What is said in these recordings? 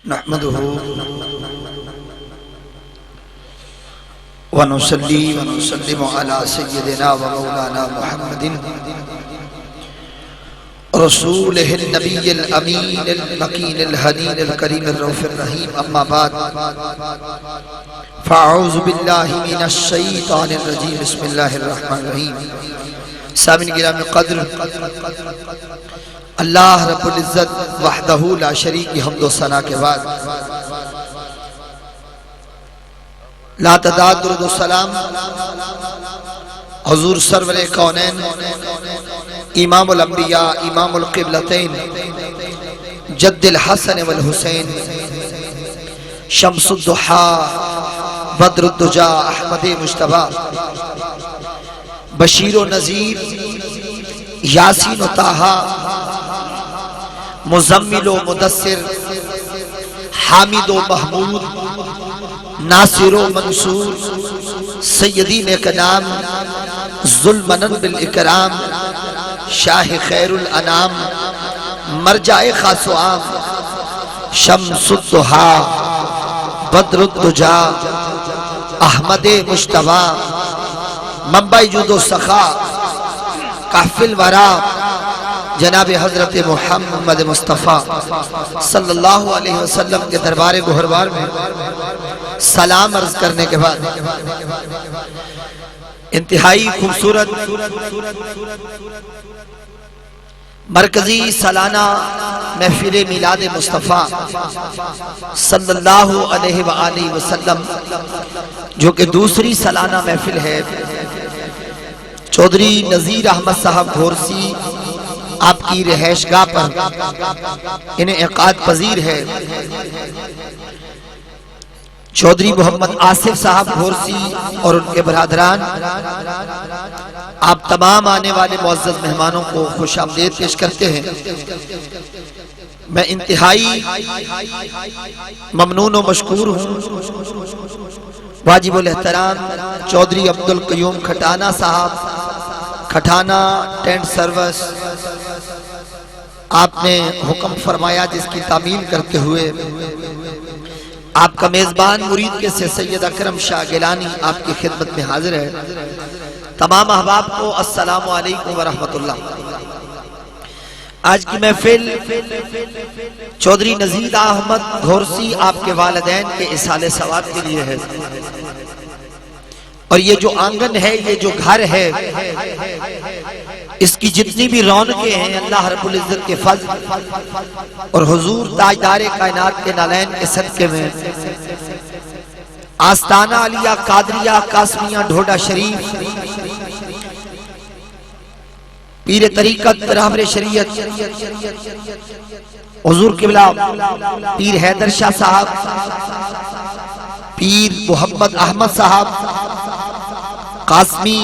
نحمده ونصلي ونسلم على سيدنا ومولانا محمد رسوله النبي الأمين المكين الهدين الكريم الرؤوف الرحيم أما بعد فأعوذ بالله من الشيطان الرجيم بسم الله الرحمن الرحيم سامعین گرامی قدر اللہ رب العزت وحدہ لا شریک کی حمد و ثنا کے بعد لا تعداد درود و سلام حضور سرور کونین امام الانبیاء امام القبلتین جد الحسن والحسین شمس الضحا بدر الدجا احمد مجتبی بشیر و نذیر یاسین و طٰہٰ مزمل و مدثر حامد و محمود ناصر و منصور سیدی نیک نام ذوالمنن بالاکرام شاہ خیر الانام مرجع خاص و عام شمس الضحا بدر الدجا احمد مجتبی منبع جود و سخا کہف الورا جناب حضرت محمد مصطفیٰ صلی اللہ علیہ وسلم کے دربار گہربار میں سلام عرض کرنے کے بعد انتہائی خوبصورت مرکزی سالانہ محفل میلاد مصطفیٰ صلی اللہ علیہ وآلہ وسلم جو کہ دوسری سالانہ محفل ہے چودھری نذیر احمد صاحب گھورسی آپ کی رہائش گاہ پر انہیں انعقاد پذیر ہے چودھری محمد آصف صاحب گھورسی اور ان کے برادران آپ تمام آنے والے معزز مہمانوں کو خوش آمدید پیش کرتے ہیں میں انتہائی ممنون و مشکور ہوں واجب الاحترام چودھری عبدالقیوم کھٹانہ صاحب کھٹانہ ٹینٹ سروس آپ نے حکم فرمایا جس کی تعمیل کرتے ہوئے آپ کا میزبان مرید کے سے سید اکرم شاہ گیلانی آپ کی خدمت میں حاضر ہے تمام احباب کو السلام علیکم ورحمۃ اللہ آج کی محفل چودھری نذیر احمد گھورسی آپ کے والدین کے اصالِ ثواب کے لیے ہے اور یہ جو آنگن ہے یہ جو گھر ہے اس کی جتنی بھی رونقیں ہیں اللہ رب العزت کے فضل اور حضور تاجدار کائنات کے نالین کے صدقے میں آستانہ علیہ قادریہ قاسمیہ ڈھوڈا شریف پیر طریقت رہبر شریعت حضور قبلہ پیر حیدر شاہ صاحب پیر محمد احمد صاحب قاسمی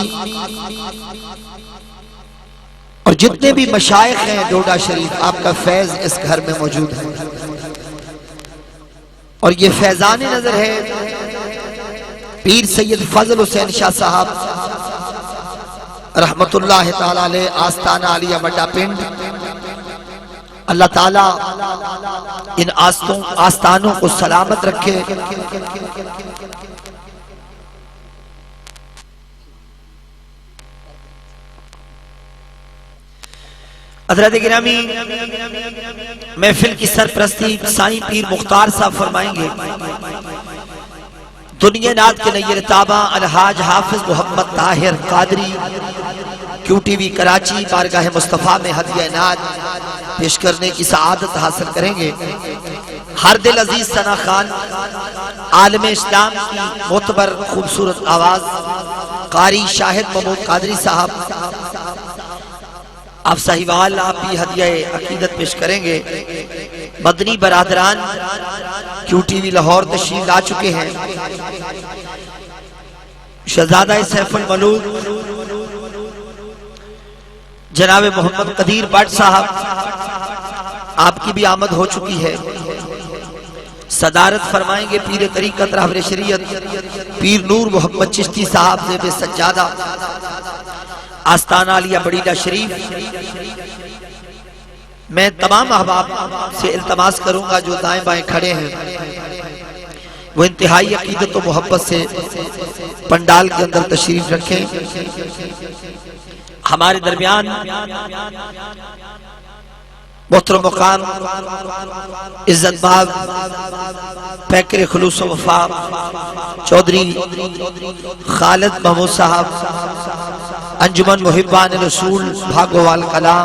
اور جتنے بھی مشائخ ہیں ڈوڈا شریف آپ کا فیض اس گھر میں موجود ہے اور یہ فیضان نظر ہے پیر سید فضل حسین شاہ صاحب رحمت اللہ تعالیٰ علیہ آستانہ علیہ بڑا پنڈ اللہ تعالیٰ ان آستانوں کو سلامت رکھے حضرت گرامی محفل کی سرپرستی سائیں پیر مختار صاحب فرمائیں گے دنیا نات کے نیر تابہ الحاج حافظ محمد طاہر قادری کیو ٹی وی کراچی بارگاہ مصطفیٰ میں ہدیہ نات پیش کرنے کی سعادت حاصل کریں گے ہر دل عزیز ثنا خان عالم اسلام کی معتبر خوبصورت آواز قاری شاہد محمود قادری صاحب آپ صاحبال آپ بھی ہدیہ عقیدت پیش کریں گے مدنی برادران کیو ٹی وی لاہور تشریف لا چکے ہیں شہزادہ سیف الملوک جناب محمد قدیر بٹ صاحب آپ کی بھی آمد ہو چکی ہے صدارت فرمائیں گے پیر طریقت رہبر شریعت پیر نور محمد چشتی صاحب زیب سجادہ آستانہ علیہ بڑیدہ شریف میں تمام احباب سے التماس کروں گا جو دائیں بائیں کھڑے ہیں وہ انتہائی عقیدت و محبت سے پنڈال کے اندر تشریف رکھیں۔ ہمارے درمیان محترم مقام عزت باب پیکر خلوص و وفا چودھری خالد محمود صاحب انجمن محبان رسول بھاگوال کلا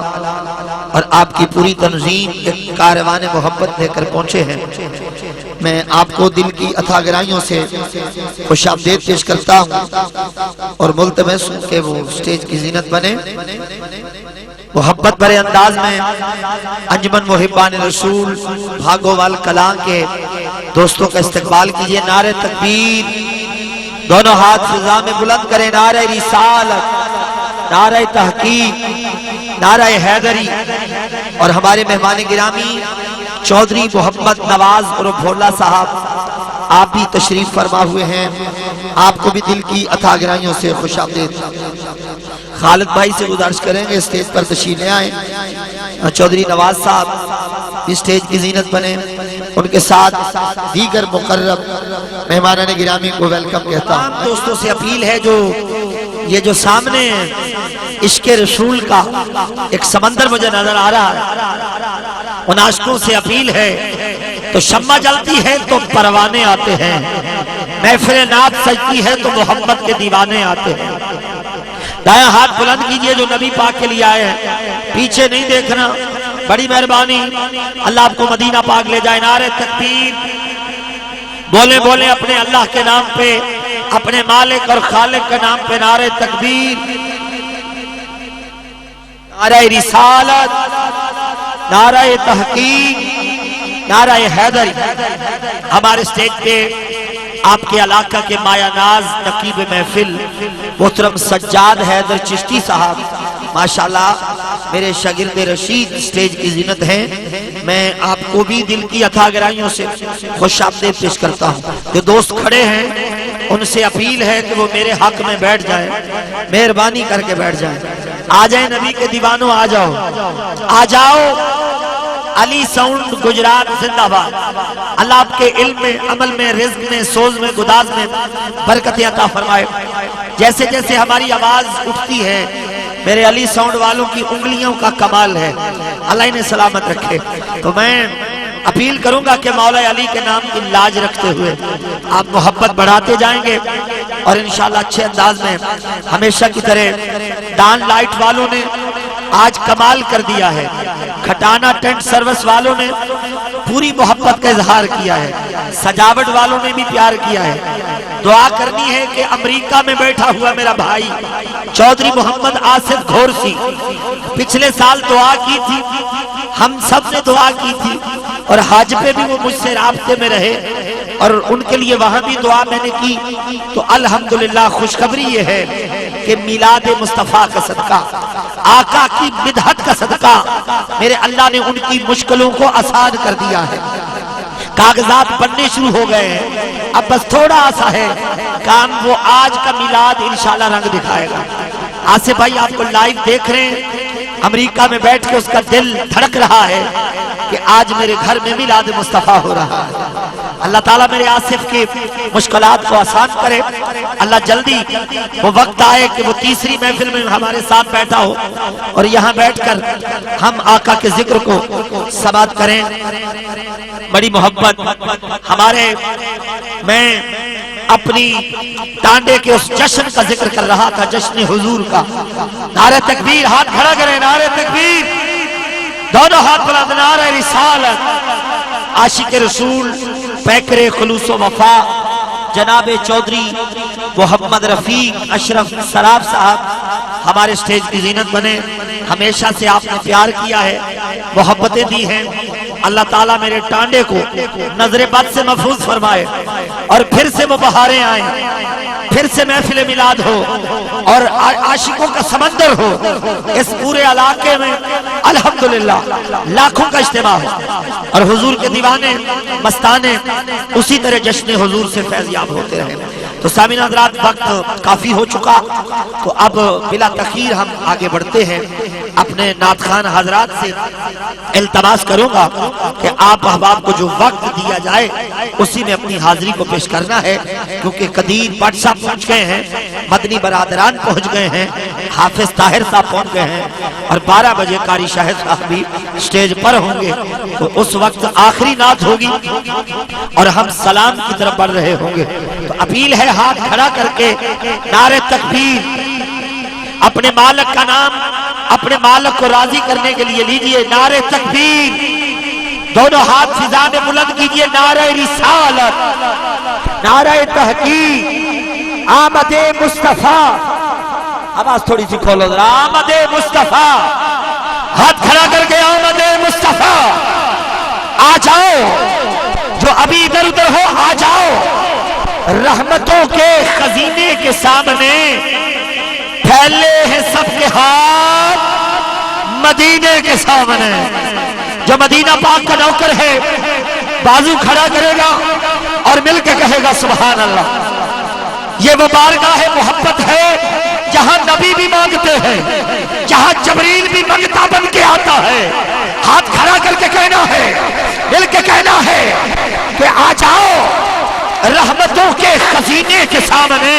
اور آپ کی پوری تنظیم ایک کاروان محبت لے کر پہنچے ہیں۔ میں آپ کو دل کی عطا گرائیوں سے خوش آمدید پیش کرتا ہوں اور ملتمس ہوں کہ وہ سٹیج کی زینت بنے۔ محبت بھرے انداز میں انجمن محبان رسول بھاگوال کلا کے دوستوں کا استقبال کیجئے۔ نعرہ تکبیر، دونوں ہاتھ فضا میں بلند کریں۔ نعرہ رسالت، نعرہ تحقیق، نعرہ حیدری۔ اور ہمارے مہمان گرامی چودھری محمد نواز اور بھولا صاحب آپ بھی تشریف فرما ہوئے ہیں، آپ کو بھی دل کی عطا گرائیوں سے خوش آمدید۔ خالد بھائی سے گزارش کریں گے اسٹیج پر تشریف لے آئیں۔ چودھری نواز صاحب اسٹیج کی زینت بنے، ان کے ساتھ دیگر مقرب مہمانان گرامی کو ویلکم کہتا ہوں۔ دوستوں سے اپیل ہے جو یہ جو سامنے عشق رسول کا ایک سمندر مجھے نظر آ رہا ہے، ان عاشقوں سے اپیل ہے تو شمع جلتی ہے تو پروانے آتے ہیں، محفل نعت سجتی ہے تو محمد کے دیوانے آتے ہیں۔ دائیں ہاتھ بلند کیجئے جو نبی پاک کے لیے آئے ہیں، پیچھے نہیں دیکھنا، بڑی مہربانی، اللہ آپ کو مدینہ پاک لے جائے۔ نعرہ تکبیر، بولے بولے اپنے اللہ کے نام پہ، اپنے مالک اور خالق کے نام پہ نعرہ تکبیر، نعرہ رسالت، نعرہ تحقیق، نعرہ حیدری۔ ہمارے سٹیج پہ آپ کے علاقہ کے مایہ ناز نقیب محفل محترم سجاد حیدر چشتی صاحب ماشاءاللہ میرے شاگرد رشید سٹیج کی زینت ہیں۔ میں آپ کو بھی دل کی عطا گرائیوں سے خوش آمدید پیش کرتا ہوں۔ جو دوست کھڑے ہیں ان سے اپیل ہے کہ وہ میرے حق میں بیٹھ جائیں، مہربانی کر کے بیٹھ جائیں۔ آ جائیں نبی کے دیوانوں، آ جاؤ آ جاؤ۔ علی ساؤنڈ گجرات زندہ باد۔ اللہ آپ کے علم میں، عمل میں، رزق میں، سوز میں، گداز میں برکت عطا فرمائے۔ جیسے جیسے ہماری آواز اٹھتی ہے میرے علی ساؤنڈ والوں کی انگلیوں کا کمال ہے، اللہ انہیں سلامت رکھے۔ تو میں اپیل کروں گا کہ مولا علی کے نام کی لاج رکھتے ہوئے آپ محبت بڑھاتے جائیں گے اور انشاءاللہ اچھے انداز میں ہمیشہ کی طرح ڈان لائٹ والوں نے آج کمال کر دیا ہے، کھٹانا ٹینٹ سروس والوں نے پوری محبت کا اظہار کیا ہے، سجاوٹ والوں نے بھی پیار کیا ہے۔ دعا کرنی ہے کہ امریکہ میں بیٹھا ہوا میرا بھائی چودھری محمد آصف گھورسی پچھلے سال دعا کی تھی، ہم سب نے دعا کی تھی اور حج پہ بھی وہ مجھ سے رابطے میں رہے اور ان کے لیے وہاں بھی دعا میں نے کی۔ تو الحمدللہ خوشخبری یہ ہے کہ میلاد مصطفیٰ کا صدقہ، آقا کی مدحت کا صدقہ میرے اللہ نے ان کی مشکلوں کو آسان کر دیا ہے۔ کاغذات بننے شروع ہو گئے ہیں، اب بس تھوڑا سا ہے کام، وہ آج کا میلاد انشاءاللہ رنگ دکھائے گا۔ آصف بھائی آپ کو لائیو دیکھ رہے ہیں، امریکہ میں بیٹھ کے اس کا دل دھڑک رہا ہے کہ آج میرے گھر میں میلاد مصطفیٰ ہو رہا ہے۔ اللہ تعالیٰ میرے آصف کی مشکلات کو آسان کرے، اللہ جلدی وہ وقت آئے کہ وہ تیسری محفل میں ہمارے ساتھ بیٹھا ہو اور یہاں بیٹھ کر ہم آقا کے ذکر کو سماعت کریں۔ بڑی محبت ہمارے، میں اپنی ٹانڈے کے اس جشن کا ذکر کر رہا تھا، جشن حضور کا۔ نعرہ تکبیر، ہاتھ کھڑا کریں، نعرہ تکبیر، دونوں ہاتھ بلند، نعرہ رسالت۔ عاشق رسول پیکر خلوص و وفا جناب چودھری محمد رفیق اشرف سراب صاحب ہمارے سٹیج کی زینت بنے۔ ہمیشہ سے آپ نے پیار کیا ہے، محبتیں دی ہیں، اللہ تعالیٰ میرے ٹانڈے کو نظر بد سے محفوظ فرمائے اور پھر سے وہ بہاریں آئیں، پھر سے محفل میلاد ہو اور عاشقوں کا سمندر ہو اس پورے علاقے میں۔ الحمدللہ لاکھوں کا اجتماع ہو اور حضور کے دیوانے مستانے اسی طرح جشن حضور سے فیض یاب ہوتے رہے۔ تو سامعین حضرات وقت کافی ہو چکا، تو اب بلا تاخیر ہم آگے بڑھتے ہیں۔ اپنے نعت خوان حضرات سے التماس کروں گا کہ آپ احباب کو جو وقت دیا جائے اسی میں اپنی حاضری کو پیش کرنا ہے، کیونکہ قدیر بٹ صاحب پہنچ گئے ہیں، مدنی برادران پہنچ گئے ہیں، حافظ طاہر صاحب پہنچ گئے ہیں، اور 12 بجے قاری شاہد صاحب بھی سٹیج پر ہوں گے۔ تو اس وقت آخری نعت ہوگی اور ہم سلام کی طرف بڑھ رہے ہوں گے۔ تو اپیل ہے ہاتھ کھڑا کر کے نعرہ تکبیر، اپنے مالک کا نام اپنے مالک کو راضی کرنے کے لیے لیجئے، نعرہ تکبیر، دونوں ہاتھ فضا میں بلند کیجئے، نعرہ رسالت، نعرہ تحقیق، آمد مصطفیٰ، آواز تھوڑی سی کھولو ذرا، آمد مصطفیٰ، ہاتھ کھڑا کر کے آمد مصطفیٰ، آ جاؤ جو ابھی ادھر ادھر ہو، آ جاؤ رحمتوں کے خزینے کے سامنے، پھیلے ہیں سب کے ہاتھ مدینے کے سامنے۔ جو مدینہ پاک کا نوکر ہے بازو کھڑا کرے گا اور مل کے کہے گا سبحان اللہ۔ یہ وہ بارگاہ محبت ہے جہاں نبی بھی مانگتے ہیں، جہاں جبریل بھی منگتا بن کے آتا ہے۔ ہاتھ کھڑا کر کے کہنا ہے، مل کے کہنا ہے کہ آ جاؤ رحمتوں کے خزینے کے سامنے،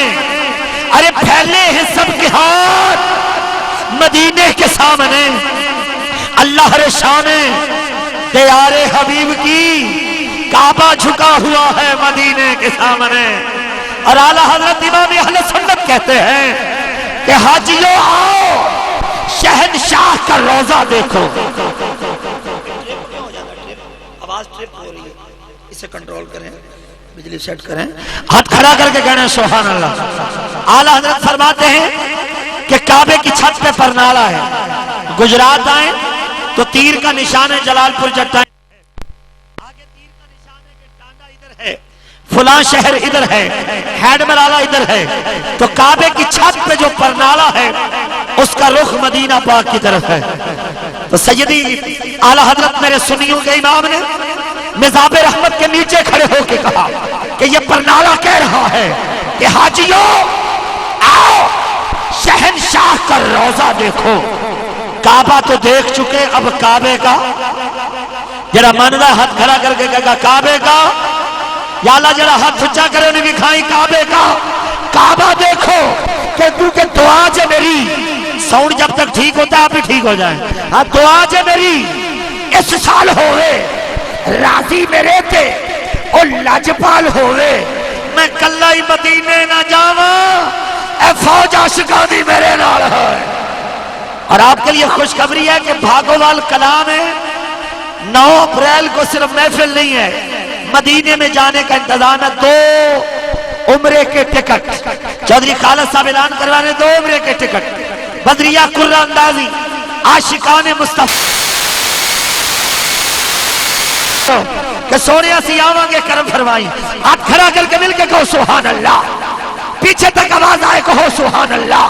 ارے پھیلے ہیں سب کے ہاتھ مدینے کے سامنے۔ اللہ رشان دیار حبیب کی کعبہ جھکا ہوا ہے مدینے کے سامنے، اور اعلیٰ حضرت امام اہل سنت کہتے ہیں کہ حاجیوں آؤ شہنشاہ کا روضہ دیکھو۔ آواز ٹرپ ہو رہی ہے، اسے کنٹرول کریں، بجلی سیٹ کریں، ہاتھ کھڑا کر کے کہنا سبحان اللہ۔ اعلیٰ حضرت فرماتے ہیں کہ کعبے کی چھت پہ پرنالا ہے، گجرات آئیں تو تیر کا نشان ہے جلال پور جٹائیں، آگے تیر کا نشان ہے کہ ٹانڈا ادھر ہے، فلاں شہر ادھر ہے، ہیڈ ملالہ ادھر ہے۔ تو کعبے کی چھت پہ جو پرنالا ہے اس کا رخ مدینہ پاک کی طرف ہے۔ تو سیدی اعلیٰ حضرت میرے سنیوں کے امام نے مزاب رحمت کے نیچے کھڑے ہو کے کہا کہ یہ پرنالا کہہ رہا ہے کہ حاجیوں آؤ شہنشاہ کا روضہ دیکھو۔ کعبہ تو دیکھ چکے، اب کعبے کا جڑا ماندہ ہاتھ کھڑا کر کے کہا کعبے کا، یا اللہ جڑا ہاتھ اونچا کرے انہیں بھی کھائیں کعبے کا۔ کعبہ دیکھو کہ کیونکہ دعا جے میری، ساؤنڈ جب تک ٹھیک ہوتا ہے آپ بھی ٹھیک ہو جائیں، ہاں دعا جے میری اس سال ہوئے راضی میرے تے اور لاجپال ہوئے، میں کلہ ہی مدینے نہ جاواں، اے فوج عاشقاں دی میرے نال ہے۔ اور آپ کے لیے خوشخبری ہے کہ بھاگوال کلام ہے، 9 اپریل کو صرف محفل نہیں ہے، مدینے میں جانے کا انتظام ہے، 2 عمرے کے ٹکٹ چودھری خالد صاحب اعلان کروانے، 2 عمرے کے ٹکٹ، بدریہ قرہ اندازی عاشقان مصطفیٰ کہ سونے سی آواں گے کرم فرمائی۔ ہاتھ کھڑا کر کے مل کے کہو سبحان اللہ، پیچھے تک آواز آئے کہو سبحان اللہ،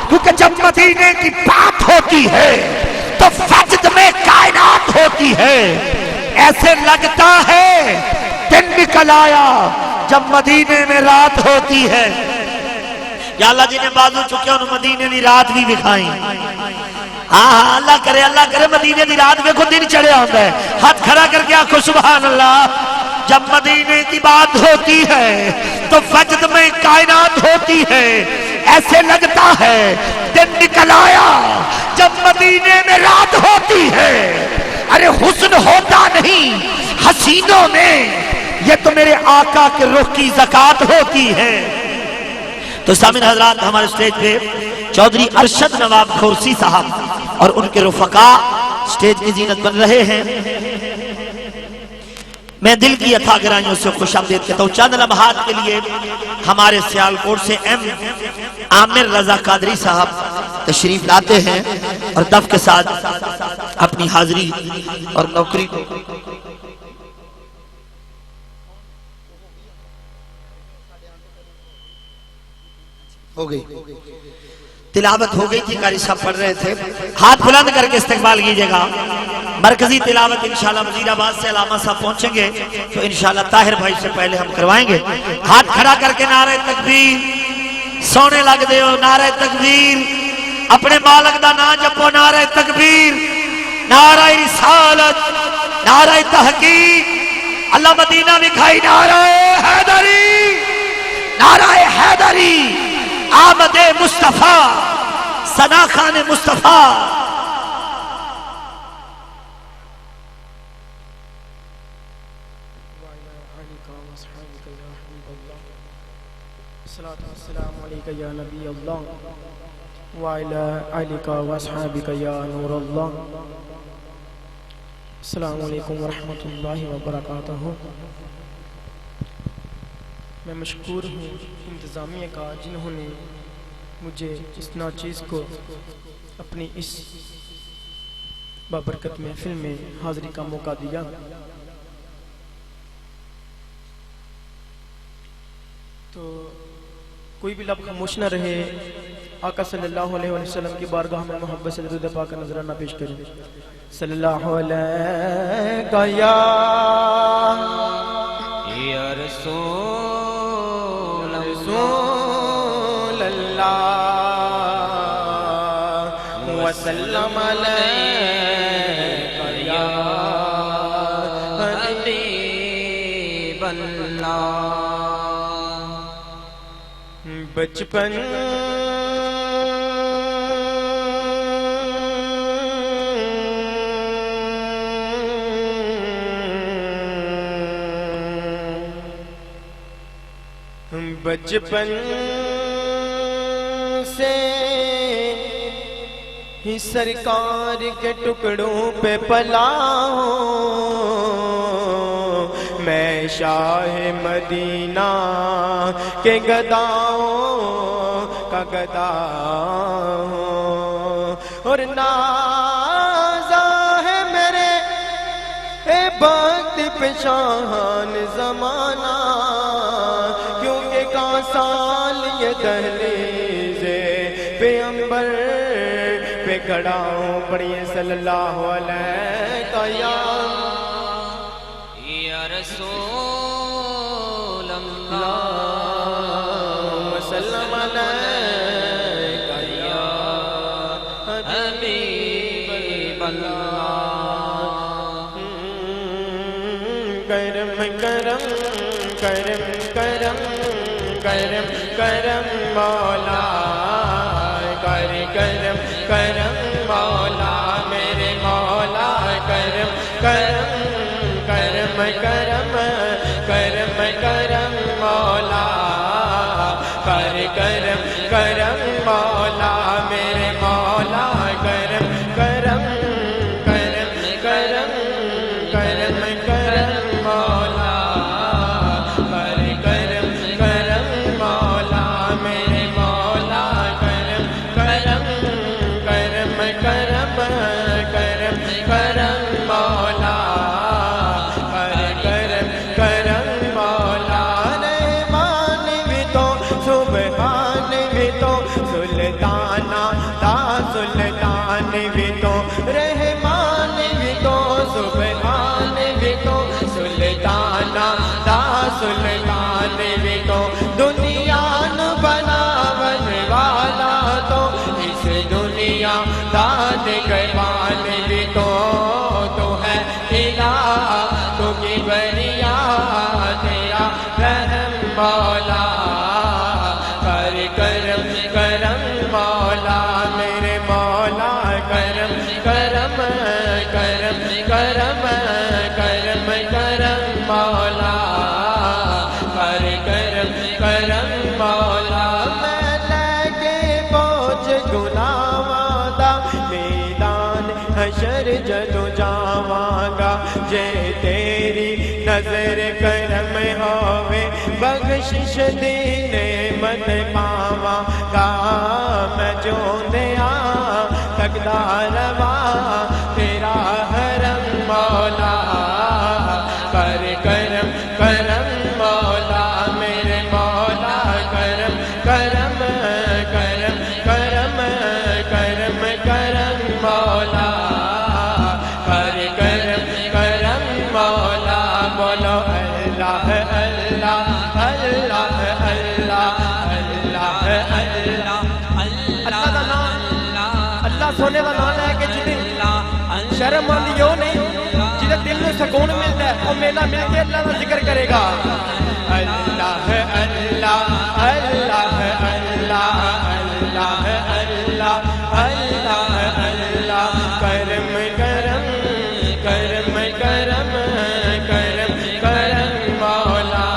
کیونکہ جب مدینے کی بات ہوتی ہے تو فجد میں کائنات ہوتی ہے۔ ایسے لگتا ہے دن نکل آیا جب مدینے میں رات ہوتی ہے۔ یا اللہ جنہیں بازو چکے انہوں مدینے دی رات بھی دکھائیں۔ ہاں اللہ کرے مدینے دی رات دیکھو دن چڑھے ہوتا ہے۔ ہاتھ کھڑا کر کے آنکھو سبحان اللہ۔ جب مدینے کی بات ہوتی ہے تو فجد میں کائنات ہوتی ہے، ایسے لگتا ہے دن نکل آیا جب مدینے میں رات ہوتی ہے۔ ارے حسن ہوتا نہیں حسینوں میں، یہ تو میرے آقا کے رخ کی زکات ہوتی ہے۔ تو سامعین حضرات ہمارے سٹیج پہ چودھری ارشد نواب کھورسی صاحب اور ان کے رفقا سٹیج کی زینت بن رہے ہیں۔ میں دل کی اتھا گرائیوں سے خوش آمدید کہتا ہوں۔ چند لمحات کے لیے ہمارے سیالکوٹ سے ایم عامر رضا قادری صاحب تشریف لاتے ہیں اور دف کے ساتھ اپنی حاضری اور نوکری کو ہو گئی تلاوت ہو گئی تھی، قاری صاحب پڑھ رہے تھے. ہاتھ بلند کر کے استقبال کیجئے گا. مرکزی تلاوت انشاءاللہ وزیر آباد سے علامہ صاحب پہنچیں گے تو انشاءاللہ طاہر بھائی سے پہلے ہم کروائیں گے. ہاتھ کھڑا کر کے نعرہ تکبیر، سونے لگ دے ہو نعرہ تکبیر، اپنے مالک دا نا جپو نعرہ تکبیر، نعرہ رسالت، نعرہ تحقیق، اللہ مدینہ دکھائی، نعرہ حیدری، نعرہ حیدری، آمد مصطفیٰ، ثنا خان مصطفیٰ. السلام علیکم یا نبی اللہ وعلی آلک و اصحابک یا نور اللہ. السلام علیکم ورحمۃ اللہ وبرکاتہ. میں مشکور ہوں انتظامیہ کا جنہوں نے مجھے اس ناچیز کو اپنی اس بابرکت محفل میں حاضری کا موقع دیا. تو کوئی بھی لب خاموش نہ رہے، آقا صلی اللہ علیہ وسلم کی بارگاہ میں محبت سے درود پاک کا نذرانہ پیش کریں. صلی اللہ علیہ یا رسول اللہ وسلم علیہ یا حبیب اللہ. بچپن بچپن سے ہی سرکار کے ٹکڑوں پہ پلا ہوں، میں شاہ مدینہ کے گداؤں کا گدا ہوں، اور نازا ہے میرے وقت پہ شاہان زمانہ، کیونکہ کا سال یہ دہلیز پیغمبر پہ کھڑا ہوں. پڑھیے صلی اللہ علیہ یا رسول اللہ وسلم علیہ یا حبیب اللہ. کرم کرم کرم کرم کرم کرم مولا، کر کرم کرم مولا میرے مولا، کرم کرم کرم کرم کرم کرم مولا، کر کرم کرم مولا میرے مولا، کرم کرم کرم کرم کرم کرم مولا، کر کرم کرم مولا میرے مولا، کرم کرم کرم کرم کرم کرم مولا، کر کرم کرم مولا. رحمان بھی تو سبحان بھی تو سلطانہ تا سلطان بھی تو، رحمان بھی تو سبحان بھی تو سلطانہ تا سلطان بھی تو، دنیا نو بناون والا تو اس دنیا داد گوان بھی تو ہے الہ تو کی بریا تیرا رحم مولا، کر کرم کرم مولا میرے مولا، کرم کرم کرم کرم کرم کرم مولا، کر کرم کرم مولا. میں لے کے پہنچ گناواں دا میدان حشر جدو جاواں گا، جے تیری نظر کرم ہووے بخشش دی نعمت پاواں گا. میں جوندیاں تکدا رواں تیرا حرم مولا، کر کرم کرم مولا میرے مولا، کرم کرم ਮੰਨਦੀ ਉਹ ਨਹੀਂ ਜਿਹਦੇ ਦਿਲ ਨੂੰ ਸਕੂਨ ਮਿਲਦਾ ਹੈ, ਉਹ ਮੇਲਾ ਮਿਲ ਕੇ ਅੱਲਾਹ ਦਾ ਜ਼ਿਕਰ ਕਰੇਗਾ। ਅੱਲਾਹ ਅੱਲਾਹ ਅੱਲਾਹ ਅੱਲਾਹ ਅੱਲਾਹ ਅੱਲਾਹ ਅੱਲਾਹ ਅੱਲਾਹ ਕਰਮ ਕਰਮ کرم کرم کرم کرم مولا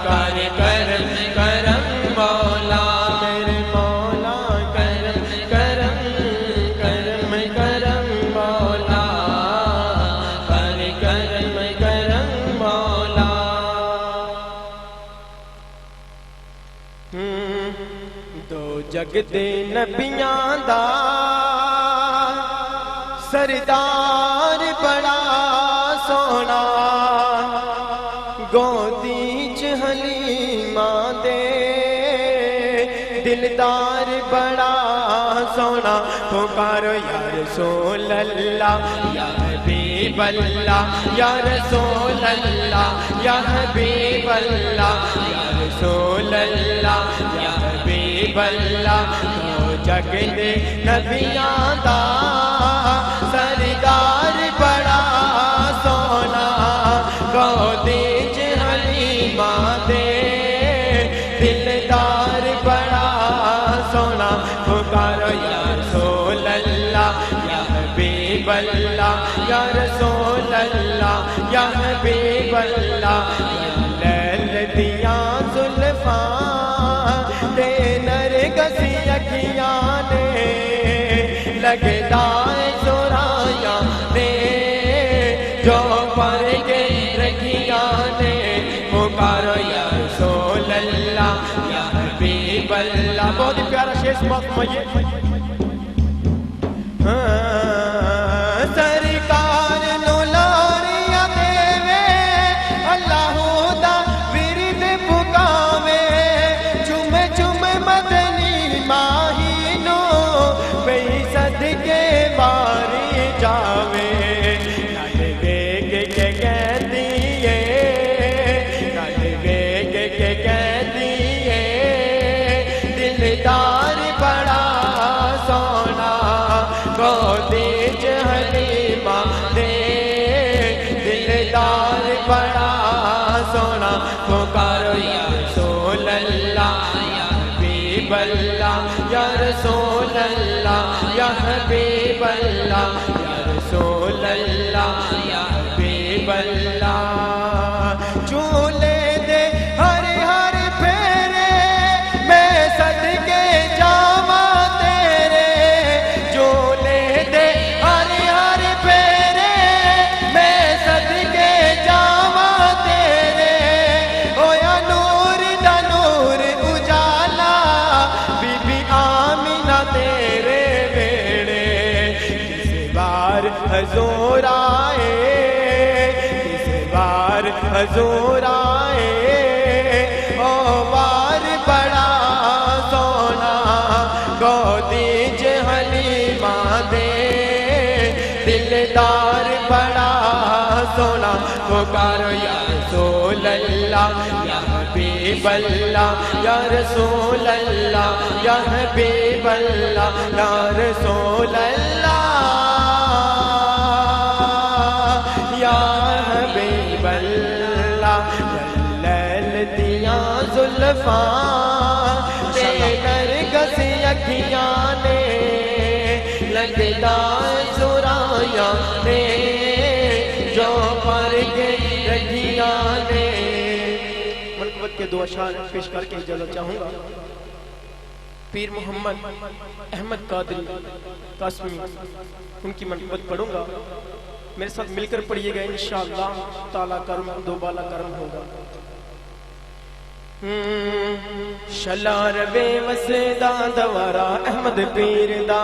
کر کرم کرم مولا میرے مولا کرم کرم کرم کرم مولا کر کرم کرم مولا دو جگ دے نبیاں دا سردار بڑا سونا گودی چ حلیمہ دے دلدار بڑا سونا پکارو یا رسول اللہ یا حبیب اللہ یا رسول اللہ یا حبیب اللہ یا رسول اللہ یا حبیب اللہ تو جگ دے نبیاں دا سردار بڑا سونا گودی چ حلیمہ دے دلدار بڑا سونا پکارو یا رسول اللہ یا حبیب اللہ یا رسول اللہ یا حبیب اللہ یا لیل دیاں زلفاں تے نرگسی اکھیاں نے لگدا سورایا نے جو پر کے رکھیاں نے پکارو یا رسول اللہ یا حبیب اللہ بہت ہی پیارا شعر سماعت فرمائیے سرکار نو لاریاں دیوے اللہ دا ورد پکاوے چم چم مدنی ماہی نو بے صدقے باری جاوے نال ویگ کے کہندی اے نال ویگ کے کہندی اے دلدار بڑا سونا گودی چ حلیمہ دے دلدار بڑا سونا پکارو یا رسول اللہ یا حبیب اللہ یا رسول اللہ یا حبیب اللہ یا رسول اللہ یا حبیب اللہ چولے دے ہر ہر پھیرے میں صدقے جاواں تیرے چولے دے ہر ہر پھیرے میں صدقے جاواں تیرے ہویا نور دا نور اجالا بی بی آمینہ تیرے ویڑے کس بار حضور آئے کس بار حضور آئے او بار بڑا سونا گودی چ حلیمہ دے دلدار بڑا سونا پکارو یا رسول اللہ یا حبیب اللہ یا رسول اللہ یا حبیب اللہ یا رسول اللہ یا حبیب اللہ لیل دیاں زلفاں تے نرگسی اکھیاں نے لگدا سورایا نے جو پر کے رکھیاں نے منقبت کے دو اشعار پیش کر کے اجازت چاہوں گا پیر محمد احمد قادری قاسمی ان کی منقبت پڑھوں گا میرے ساتھ مل کر پڑھیے گا انشاءاللہ تعالیٰ کرم دو بالا کرم ہوگا شلار بے وسیدہ دوارا احمد پیر دا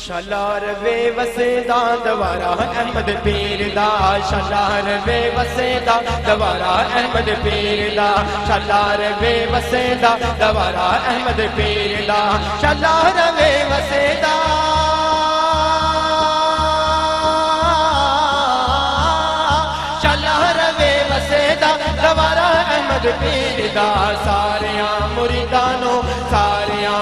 شلار بے وسیدہ دوارا احمد پیر دا شلار بے وسیدہ دوارا احمد پیر دا شلار بے وسیدہ دوارا احمد پیر دا شلار بے وسیدہ دوارا احمد پیر دا ساریاں مریدانو ساریاں